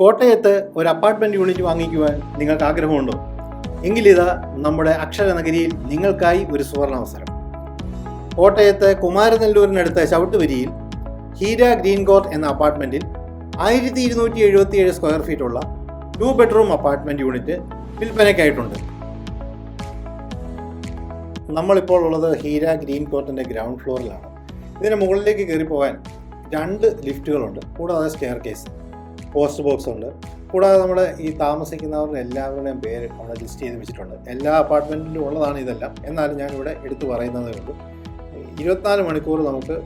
കോട്ടയത്ത് ഒരു apartment unit വാങ്ങിക്കുവാൻ നിങ്ങൾക്ക് ആഗ്രഹമുണ്ടോ? എങ്കിലിതാ നമ്മുടെ അക്ഷരനഗരിയിൽ നിങ്ങൾക്കായി ഒരു സുവർണാവസരം. കോട്ടയത്ത് കുമാരനെല്ലൂരിനടുത്ത ചവിട്ടുവരിയിൽ ഹീര ഗ്രീൻ കോർട്ട് എന്ന അപ്പാർട്ട്മെൻറ്റിൽ 1277 സ്ക്വയർ ഫീറ്റുള്ള 2 ബെഡ്റൂം അപ്പാർട്ട്മെൻറ്റ് യൂണിറ്റ് വിൽപ്പനയ്ക്കായിട്ടുണ്ട്. നമ്മളിപ്പോൾ ഉള്ളത് ഹീര ഗ്രീൻ കോർട്ടിൻ്റെ ഗ്രൗണ്ട് ഫ്ലോറിലാണ്. ഇതിന് മുകളിലേക്ക് കയറി പോകാൻ 2 ലിഫ്റ്റുകളുണ്ട്, കൂടാതെ സ്റ്റെയർ കേസ്, പോസ്റ്റ് ബോക്സ് ഉണ്ട്. കൂടാതെ നമ്മുടെ ഈ താമസിക്കുന്നവരുടെ എല്ലാവരുടെയും പേര് അവിടെ ലിസ്റ്റ് ചെയ്ത് വെച്ചിട്ടുണ്ട്. എല്ലാ അപ്പാർട്ട്മെൻറ്റിലും ഉള്ളതാണ് ഇതെല്ലാം, എന്നാലും ഞാനിവിടെ എടുത്തു പറയുന്നതേ ഉള്ളൂ. 24 മണിക്കൂർ നമുക്ക്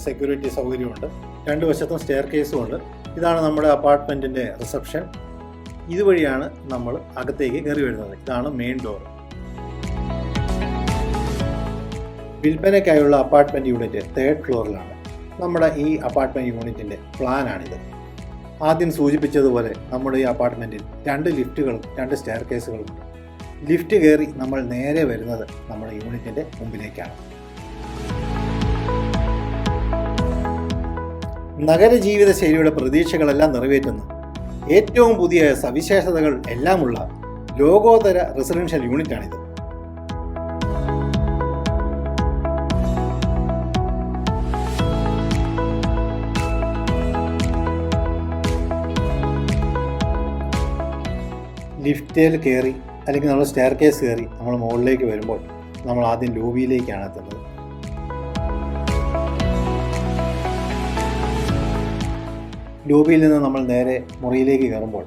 സെക്യൂരിറ്റി സൗകര്യമുണ്ട്. 2 വശത്തും സ്റ്റെയർ കേസും ഉണ്ട്. ഇതാണ് നമ്മുടെ അപ്പാർട്ട്മെൻറ്റിൻ്റെ റിസപ്ഷൻ. ഇതുവഴിയാണ് നമ്മൾ അകത്തേക്ക് കയറി വരുന്നത്. ഇതാണ് മെയിൻ ഡോർ. വിൽപ്പനയ്ക്കായുള്ള അപ്പാർട്ട്മെൻറ്റ് യൂണിറ്റ് 3rd ഫ്ലോറിലാണ്. നമ്മുടെ ഈ അപ്പാർട്ട്മെൻറ്റ് യൂണിറ്റിൻ്റെ പ്ലാനാണിത്. ആദ്യം സൂചിപ്പിച്ചതുപോലെ നമ്മുടെ ഈ അപ്പാർട്ട്മെൻറ്റിൽ 2 ലിഫ്റ്റുകളും 2 സ്റ്റെയർ കേസുകളുമുണ്ട്. ലിഫ്റ്റ് കയറി നമ്മൾ നേരെ വരുന്നത് നമ്മുടെ യൂണിറ്റിൻ്റെ മുമ്പിലേക്കാണ്. നഗരജീവിത ശൈലിയുടെ പ്രതീക്ഷകളെല്ലാം നിറവേറ്റുന്ന ഏറ്റവും പുതിയ സവിശേഷതകൾ എല്ലാമുള്ള ലോകോത്തര റെസിഡൻഷ്യൽ യൂണിറ്റാണിത്. ലിഫ്റ്റിൽ കയറി അല്ലെങ്കിൽ നമ്മൾ സ്റ്റെയർ കേസ് കയറി നമ്മൾ മുകളിലേക്ക് വരുമ്പോൾ നമ്മൾ ആദ്യം ലോബിയിലേക്കാണ് എത്തുന്നത്. ലോബിയിൽ നിന്ന് നമ്മൾ നേരെ മുറിയിലേക്ക് കയറുമ്പോൾ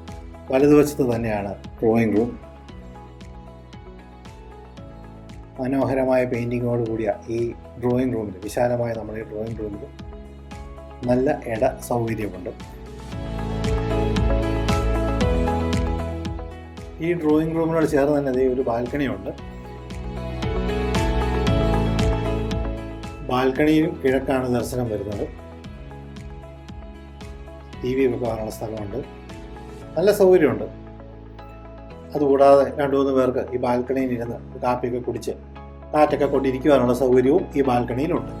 വലതുവശത്ത് തന്നെയാണ് ഡ്രോയിങ് റൂം. മനോഹരമായ പെയിൻറ്റിങ്ങോട് കൂടിയ ഈ ഡ്രോയിങ് റൂമിൽ, വിശാലമായ നമ്മുടെ ഈ ഡ്രോയിങ് റൂമിൽ നല്ല ഇട സൗകര്യമുണ്ട്. ഈ ഡ്രോയിങ് റൂമിനോട് ചേർന്ന് തന്നെ അതേ ഒരു ബാൽക്കണിയുണ്ട്. ബാൽക്കണിയിൽ കിഴക്കാണ് ദർശനം വരുന്നത്. TV വെക്കാനുള്ള സ്ഥലമുണ്ട്, നല്ല സൗകര്യമുണ്ട്. അതുകൂടാതെ 2-3 പേർക്ക് ഈ ബാൽക്കണിയിൽ ഇരുന്ന് കാപ്പിയൊക്കെ കുടിച്ച് കാറ്റൊക്കെ കൊണ്ടിരിക്കുവാനുള്ള സൗകര്യവും ഈ ബാൽക്കണിയിലുണ്ട്.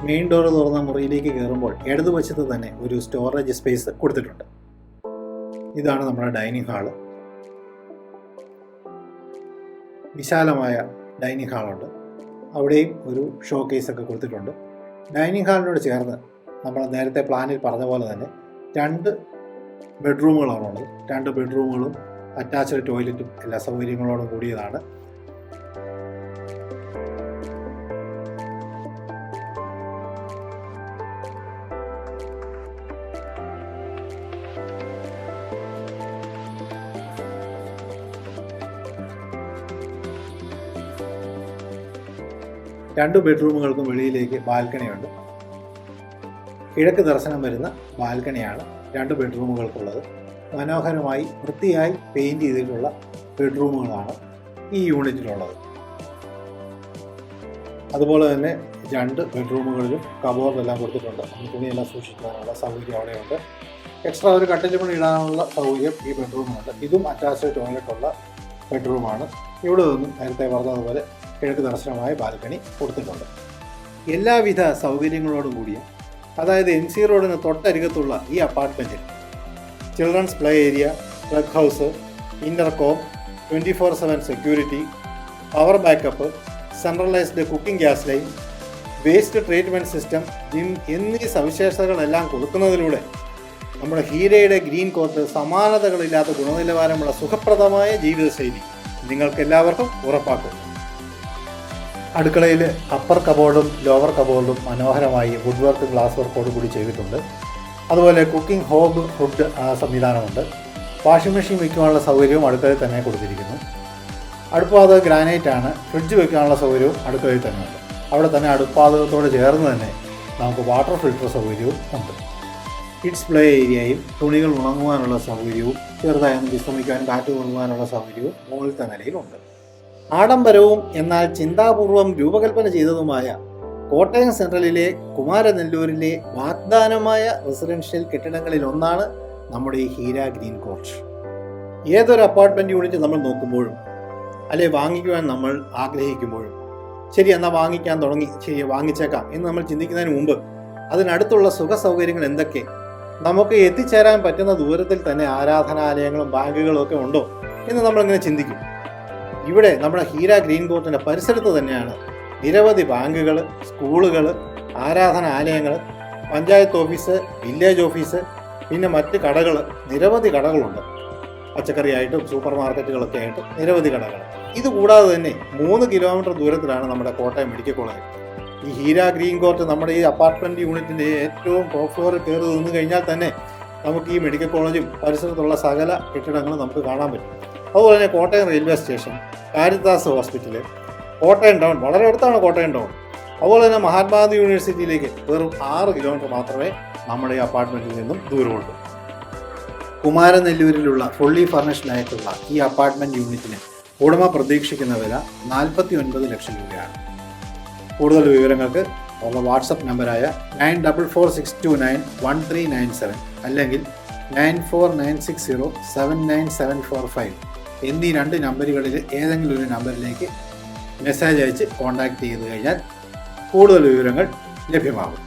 മെയിൻ ഡോർ തുറന്ന മുറിയിലേക്ക് കയറുമ്പോൾ ഇടതുവശത്ത് തന്നെ ഒരു സ്റ്റോറേജ് സ്പേസ് കൊടുത്തിട്ടുണ്ട്. ഇതാണ് നമ്മുടെ ഡൈനിങ് ഹാള്. വിശാലമായ ഡൈനിങ് ഹാളുണ്ട്. അവിടെയും ഒരു ഷോ കേസൊക്കെ കൊടുത്തിട്ടുണ്ട്. ഡൈനിങ് ഹാളിനോട് ചേർന്ന് നമ്മൾ നേരത്തെ പ്ലാനിൽ പറഞ്ഞ പോലെ തന്നെ 2 ബെഡ്റൂമുകളാണുള്ളത്. 2 ബെഡ്റൂമുകളും അറ്റാച്ച്ഡ് ടോയ്ലറ്റും എല്ലാ സൗകര്യങ്ങളോടും കൂടിയതാണ്. രണ്ട് ബെഡ്റൂമുകൾക്കും വെളിയിലേക്ക് ബാൽക്കണിയുണ്ട്. കിഴക്ക് ദർശനം വരുന്ന ബാൽക്കണിയാണ് 2 ബെഡ്റൂമുകൾക്കുള്ളത്. മനോഹരമായി വൃത്തിയായി പെയിൻറ് ചെയ്തിട്ടുള്ള ബെഡ്റൂമുകളാണ് ഈ യൂണിറ്റിലുള്ളത്. അതുപോലെ തന്നെ 2 ബെഡ്റൂമുകളിലും കബോർഡെല്ലാം കൊടുത്തിട്ടുണ്ട്. തുണിയെല്ലാം സൂക്ഷിക്കാനുള്ള സൗകര്യം അവിടെയുണ്ട്. എക്സ്ട്രാ ഒരു കട്ടിലുപണി ഇടാനുള്ള സൗകര്യം ഈ ബെഡ്റൂമിനുണ്ട്. ഇതും അറ്റാച്ച്ഡ് ടോയ്ലറ്റുള്ള ബെഡ്റൂമാണ്. ഇവിടെ നിന്നും നേരത്തെ പറഞ്ഞതുപോലെ കിഴക്ക് ദർശനമായ ബാൽക്കണി കൊടുത്തിട്ടുണ്ട്. എല്ലാവിധ സൗകര്യങ്ങളോടും കൂടിയ, അതായത് MC റോഡിന് തൊട്ടരികത്തുള്ള ഈ അപ്പാർട്ട്മെൻറ്റിൽ children's play area, club house, intercom, 24/7 security, power backup, centralised cooking gas line, waste treatment system, gym എന്നീ സവിശേഷതകളെല്ലാം കൊടുക്കുന്നതിലൂടെ നമ്മുടെ ഹീരയുടെ ഗ്രീൻ കോർട്ട് സമാനതകളില്ലാത്ത ഗുണനിലവാരമുള്ള സുഖപ്രദമായ ജീവിതശൈലി നിങ്ങൾക്കെല്ലാവർക്കും ഉറപ്പാക്കുന്നു. അടുക്കളയിൽ അപ്പർ കബോർഡും ലോവർ കബോർഡും മനോഹരമായി വുഡ് വർക്ക്, ഗ്ലാസ് വർക്കോട് കൂടി ചെയ്തിട്ടുണ്ട്. അതുപോലെ കുക്കിംഗ് ഹോബ് ഫുഡ് സംവിധാനമുണ്ട്. വാഷിംഗ് മെഷീൻ വയ്ക്കാനുള്ള സൗകര്യവും അടുക്കളയിൽ തന്നെ കൊടുത്തിരിക്കുന്നു. അടുപ്പാത് ഗ്രാനൈറ്റ് ആണ്. ഫ്രിഡ്ജ് വയ്ക്കാനുള്ള സൗകര്യവും അടുക്കളയിൽ തന്നെ ഉണ്ട്. അവിടെ തന്നെ അടുപ്പാതകത്തോട് ചേർന്ന് തന്നെ നമുക്ക് വാട്ടർ ഫിൽറ്റർ സൗകര്യവും ഉണ്ട്. കിഡ്സ് പ്ലേ ഏരിയയും തുണികൾ ഉണങ്ങുവാനുള്ള സൗകര്യവും ചെറുതായൊന്ന് വിശ്രമിക്കാനും കാറ്റ് കൊള്ളുവാനുള്ള സൗകര്യവും മുകളിലത്തെ നിലയിലുണ്ട്. ആഡംബരവും എന്നാൽ ചിന്താപൂർവം രൂപകൽപ്പന ചെയ്തതുമായ കോട്ടയം സെൻട്രലിലെ കുമാരനെല്ലൂരിലെ വാഗ്ദാനമായ റെസിഡൻഷ്യൽ കെട്ടിടങ്ങളിലൊന്നാണ് നമ്മുടെ ഈ ഹീര ഗ്രീൻ കോർട്ട്. ഏതൊരു അപ്പാർട്ട്മെൻറ്റ് യൂണിറ്റ് നമ്മൾ നോക്കുമ്പോഴും അല്ലെ വാങ്ങിക്കുവാൻ നമ്മൾ ആഗ്രഹിക്കുമ്പോഴും ശരി എന്നാൽ വാങ്ങിക്കാൻ തുടങ്ങി, ശരി വാങ്ങിച്ചേക്കാം എന്ന് നമ്മൾ ചിന്തിക്കുന്നതിന് മുമ്പ് അതിനടുത്തുള്ള സുഖ സൗകര്യങ്ങൾ എന്തൊക്കെ, നമുക്ക് എത്തിച്ചേരാൻ പറ്റുന്ന ദൂരത്തിൽ തന്നെ ആരാധനാലയങ്ങളും ബാങ്കുകളും ഒക്കെ ഉണ്ടോ എന്ന് നമ്മളിങ്ങനെ ചിന്തിക്കും. ഇവിടെ നമ്മുടെ ഹീര ഗ്രീൻ കോർട്ടിൻ്റെ പരിസരത്ത് തന്നെയാണ് നിരവധി ബാങ്കുകൾ, സ്കൂളുകൾ, ആരാധനാലയങ്ങൾ, പഞ്ചായത്ത് ഓഫീസ്, വില്ലേജ് ഓഫീസ്, പിന്നെ മറ്റ് കടകൾ, നിരവധി കടകളുണ്ട്. പച്ചക്കറി ആയിട്ടും സൂപ്പർ മാർക്കറ്റുകളൊക്കെ ആയിട്ട് നിരവധി കടകൾ. ഇതുകൂടാതെ തന്നെ 3 കിലോമീറ്റർ ദൂരത്തിലാണ് നമ്മുടെ കോട്ടയം മെഡിക്കൽ കോളേജ്. ഈ ഹീര ഗ്രീൻ കോർട്ട് നമ്മുടെ ഈ അപ്പാർട്ട്മെൻറ്റ് യൂണിറ്റിൻ്റെ ഏറ്റവും ടോപ്പ് ഫ്ലോറിൽ കയറി നിന്ന് കഴിഞ്ഞാൽ തന്നെ നമുക്ക് ഈ മെഡിക്കൽ കോളേജും പരിസരത്തുള്ള സകല കെട്ടിടങ്ങളും നമുക്ക് കാണാൻ പറ്റും. അതുപോലെ തന്നെ Kottayam railway station, Caritas hospital, Kottayam town, വളരെ അടുത്താണ് കോട്ടയം ടൗൺ. അതുപോലെ തന്നെ മഹാത്മാഗാന്ധി യൂണിവേഴ്സിറ്റിയിലേക്ക് വെറും 6 കിലോമീറ്റർ മാത്രമേ നമ്മുടെ ഈ അപ്പാർട്ട്മെൻറ്റിൽ നിന്നും ദൂരമുള്ളൂ. കുമാരനെല്ലൂരിലുള്ള ഫുള്ളി ഫർണിഷ്ഡ് ആയിട്ടുള്ള ഈ അപ്പാർട്ട്മെൻറ്റ് യൂണിറ്റിന് ഉടമ പ്രതീക്ഷിക്കുന്ന വില 49 ലക്ഷം രൂപയാണ്. കൂടുതൽ വിവരങ്ങൾക്ക് ഉള്ള വാട്സപ്പ് നമ്പറായ 9446291397 അല്ലെങ്കിൽ 9496079745 എന്നീ 2 നമ്പറുകളിൽ ഏതെങ്കിലും ഒരു നമ്പറിലേക്ക് മെസ്സേജ് അയച്ച് കോൺടാക്റ്റ് ചെയ്ത് കഴിഞ്ഞാൽ കൂടുതൽ വിവരങ്ങൾ ലഭ്യമാകും.